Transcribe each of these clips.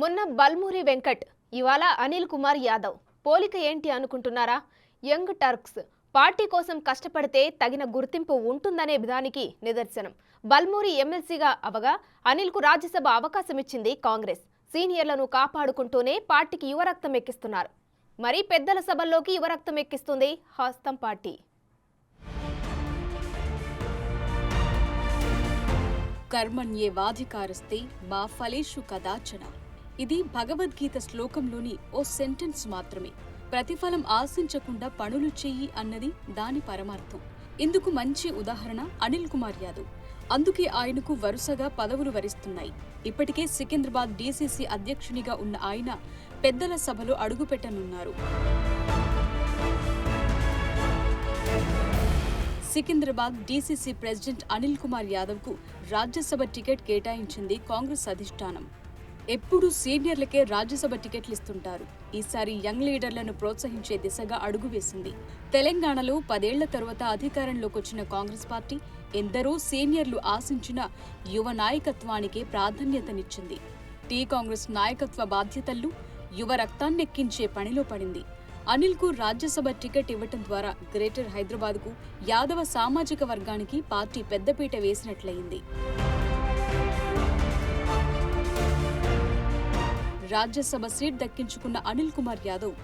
మొన్న బల్మూరి వెంకట్, ఇవాళ అనిల్ కుమార్ యాదవ్. పోలిక ఏంటి అనుకుంటున్నారా? యంగ్ టర్క్స్ పార్టీ కోసం కష్టపడితే తగిన గుర్తింపు ఉంటుందనే విధానికి నిదర్శనం. బల్మూరి ఎమ్మెల్సీగా అవగా అనిల్కు రాజ్యసభ అవకాశం ఇచ్చింది కాంగ్రెస్. సీనియర్లను కాపాడుకుంటూనే పార్టీకి యువరక్తం ఎక్కిస్తున్నారు. మరి పెద్దల సభల్లోకి యువరక్తం ఎక్కిస్తుంది హస్తం పార్టీ. కర్మణ్యేవాధికారస్తే మా ఫలేషు కదాచన. ఇది భగవద్గీత శ్లోకంలోని ఓ సెంటెన్స్ మాత్రమే. ప్రతిఫలం ఆశించకుండా పనులు చెయ్యి అన్నది దాని పరమార్థం. ఇందుకు మంచి ఉదాహరణ అనిల్ కుమార్ యాదవ్. అందుకే ఆయనకు వరుసగా పదవులు వరిస్తున్నాయి. ఇప్పటికే సికింద్రాబాద్ డీసీసీ అధ్యక్షునిగా ఉన్న ఆయన పెద్దల సభలో అడుగుపెట్టనున్నారు. సికింద్రాబాద్ డీసీసీ ప్రెసిడెంట్ అనిల్ కుమార్ యాదవ్ కు రాజ్యసభ టికెట్ కేటాయించింది కాంగ్రెస్ అధిష్టానం. ఎప్పుడూ సీనియర్లకే రాజ్యసభ టికెట్లు ఇస్తుంటారు. ఈసారి యంగ్ లీడర్లను ప్రోత్సహించే దిశగా అడుగు వేసింది. తెలంగాణలో 10 ఏళ్ల తరువాత అధికారంలోకి వచ్చిన కాంగ్రెస్ పార్టీ ఎందరో సీనియర్లు ఆశించిన యువ నాయకత్వానికే ప్రాధాన్యతనిచ్చింది. టీ కాంగ్రెస్ నాయకత్వ బాధ్యతల్లో యువ రక్తాన్నెక్కించే పనిలో పడింది. అనిల్ కు రాజ్యసభ టికెట్ ఇవ్వటం ద్వారా గ్రేటర్ హైదరాబాద్ కు యాదవ సామాజిక వర్గానికి పార్టీ పెద్దపీట వేసినట్లయింది. రాజ్యసభ సీట్ దక్కించుకున్న అనిల్ కుమార్ యాదవ్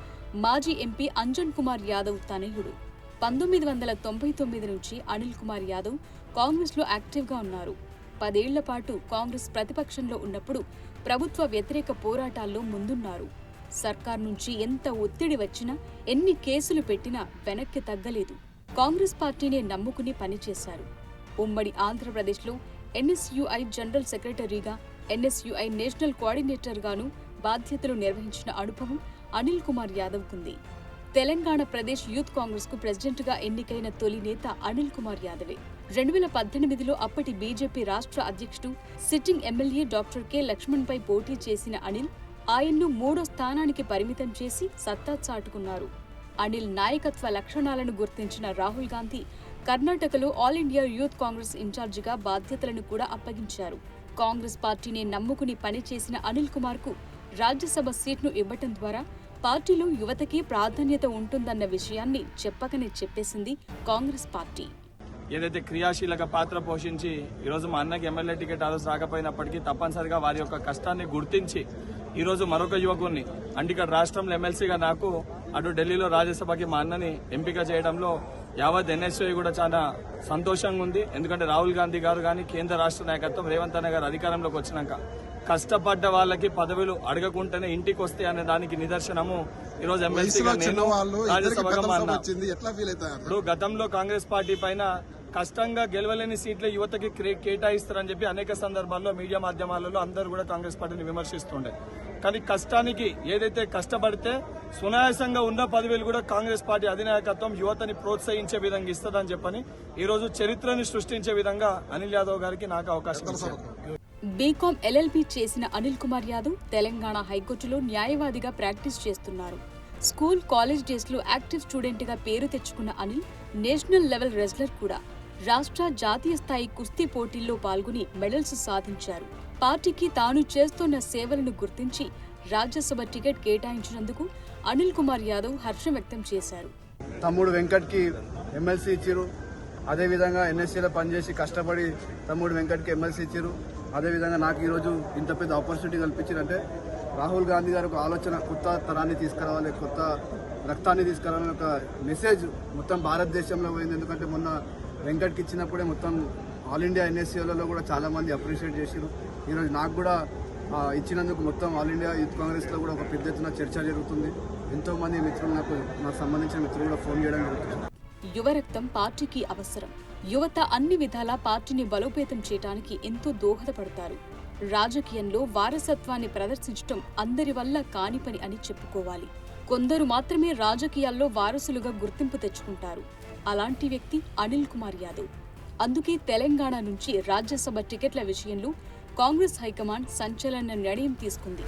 మాజీ ఎంపీ అంజన్ కుమార్ యాదవ్ తనయుడు. 1999 నుంచి అనిల్ కుమార్ యాదవ్ కాంగ్రెస్ లో యాక్టివ్ గా ఉన్నారు. 10 ఏళ్ల పాటు కాంగ్రెస్ ప్రతిపక్షంలో ఉన్నప్పుడు ప్రభుత్వ వ్యతిరేక పోరాటాల్లో ముందున్నారు. సర్కార్ నుంచి ఎంత ఒత్తిడి వచ్చినా, ఎన్ని కేసులు పెట్టినా వెనక్కి తగ్గలేదు. కాంగ్రెస్ పార్టీనే నమ్ముకుని పనిచేశారు. ఉమ్మడి ఆంధ్రప్రదేశ్లో ఎన్ఎస్యుఐ జనరల్ సెక్రటరీగా, ఎన్ఎస్యుఐ నేషనల్ కోఆర్డినేటర్ గాను బాధ్యతలు నిర్వహించిన అనుభవం అనిల్ కుమార్ యాదవ్ కుంది. తెలంగాణ ప్రదేశ్ యూత్ కాంగ్రెస్ కు ప్రెసిడెంట్ గా ఎన్నికైన తొలి నేత అనిల్ కుమార్ యాదవే. 2018లో అప్పటి బీజేపీ రాష్ట్ర అధ్యక్షుడు, sitting MLA doctor K Lakshman పై పోటీ చేసిన అనిల్ ఆయన్ను 3వ స్థానానికి పరిమితం చేసి సత్తా చాటుకున్నారు. అనిల్ నాయకత్వ లక్షణాలను గుర్తించిన రాహుల్ గాంధీ కర్ణాటకలో ఆల్ ఇండియా యూత్ కాంగ్రెస్ ఇన్ఛార్జిగా బాధ్యతలను కూడా అప్పగించారు. కాంగ్రెస్ పార్టీని నమ్ముకుని పనిచేసిన అనిల్ కుమార్ కు రాజ్యసభ సీట్ను ఇవ్వటం ద్వారా పార్టీలో యువతకి ప్రాధాన్యత ఉంటుందన్న విషయాన్ని చెప్పకనే చెప్పేసింది కాంగ్రెస్ పార్టీ. ఏదైతే క్రియాశీలక పాత్ర పోషించి ఈరోజు మా అన్నకి ఎమ్మెల్యే టికెట్ ఆ రోజు రాకపోయినప్పటికీ తప్పనిసరిగా వారి యొక్క కష్టాన్ని గుర్తించి ఈరోజు మరొక యువకుడిని అంటే ఇక్కడ రాష్ట్రంలో ఎమ్మెల్సీగా నాకు, అటు ఢిల్లీలో రాజ్యసభకి మా అన్నని ఎంపిక చేయడంలో యావత్ ఎన్ఎస్ఐ కూడా చాలా సంతోషంగా ఉంది. ఎందుకంటే రాహుల్ గాంధీ గారు కానీ కేంద్ర రాష్ట్ర నాయకత్వం రేవంత్ అన్న గారు అధికారంలోకి వచ్చినాక కష్టపడ్డ వాళ్ళకి పదవులు అడగకుంటేనే ఇంటికి వస్తాయి అనే దానికి నిదర్శనము ఈరోజు ఎమ్మెల్సీగా నేను రాజ్యసభగా మా అన్న. ఇప్పుడు గతంలో కాంగ్రెస్ పార్టీ పైన కష్టంగా గెలవలేని సీట్ల యువతకి కేటాయిస్తారని చెప్పి అనేక సందర్భాల్లో మీడియా మాధ్యమాలలో అందరూ కూడా కాంగ్రెస్ పార్టీని విమర్శిస్తుండే. కానీ కష్టానికి ఏదైతే కష్టపడితే సునాయాసంగా ఉన్న పదవులు కూడా కాంగ్రెస్ పార్టీ అధినాయకత్వం యువతని ప్రోత్సహించే విధంగా ఇస్తుందని చెప్పని ఈ రోజు చరిత్రని సృష్టించే విధంగా అనిల్ యాదవ్ గారికి నాకు అవకాశం ఇచ్చారు. బీకాం ఎల్ఎల్బీ చేసిన అనిల్ కుమార్ యాదవ్ తెలంగాణ హైకోర్టులో న్యాయవాదిగా ప్రాక్టీస్ చేస్తున్నారు. స్కూల్, కాలేజ్ డేస్ లో యాక్టివ్ స్టూడెంట్ గా పేరు తెచ్చుకున్న అనిల్ నేషనల్ లెవెల్ రెజ్లర్ కూడా. రాష్ట్ర, జాతీయ స్థాయి కుస్తీ పోటీల్లో పాల్గొని మెడల్స్ సాధించారు. పార్టీకి తాను చేస్తున్న సేవలను గుర్తించి రాజ్యసభ టికెట్ కేటాయించినందుకు అనిల్ కుమార్ యాదవ్ హర్షం వ్యక్తం చేశారు. తమ్ముడు వెంకట్ కి ఎమ్మెల్సీ ఇచ్చారు. అదేవిధంగా ఎన్ఎస్సీలో పనిచేసి కష్టపడి తమ్ముడు వెంకట్ కి ఎమ్మెల్సీ ఇచ్చారు. అదేవిధంగా నాకు ఈరోజు ఇంత పెద్ద ఆపర్చునిటీ కల్పించారంటే రాహుల్ గాంధీ గారు ఒక ఆలోచన, కొత్త తరాన్ని తీసుకురావాలి, కొత్త రక్తాన్ని తీసుకురావాలని ఒక మెసేజ్ మొత్తం భారతదేశంలో పోయింది. ఎందుకంటే మొన్న వెంకట్కి ఇచ్చినప్పుడే మొత్తం ఆల్ ఇండియా ఎన్ఎస్సీలలో కూడా చాలా మంది అప్రిషియేట్ చేశారు. ఈరోజు నాకు కూడా ఇచ్చినందుకు మొత్తం ఆల్ ఇండియా యూత్ కాంగ్రెస్లో కూడా ఒక పెద్ద ఎత్తున చర్చ జరుగుతుంది. ఎంతో మంది మిత్రులు నాకు సంబంధించిన మిత్రులు కూడా ఫోన్ చేయడం జరుగుతుంది. యువరక్తం పార్టీకి అవసరం. యువత అన్ని విధాలా పార్టీని బలోపేతం చేయడానికి ఎంతో దోహదపడతారు. రాజకీయంలో వారసత్వాన్ని ప్రదర్శించడం అందరి వల్ల కాని పని అని చెప్పుకోవాలి. కొందరు మాత్రమే రాజకీయాల్లో వారసులుగా గుర్తింపు తెచ్చుకుంటారు. అలాంటి వ్యక్తి అనిల్ కుమార్ యాదవ్. అందుకే తెలంగాణ నుంచి రాజ్యసభ టికెట్ల విషయంలో కాంగ్రెస్ హైకమాండ్ సంచలన నిర్ణయం తీసుకుంది.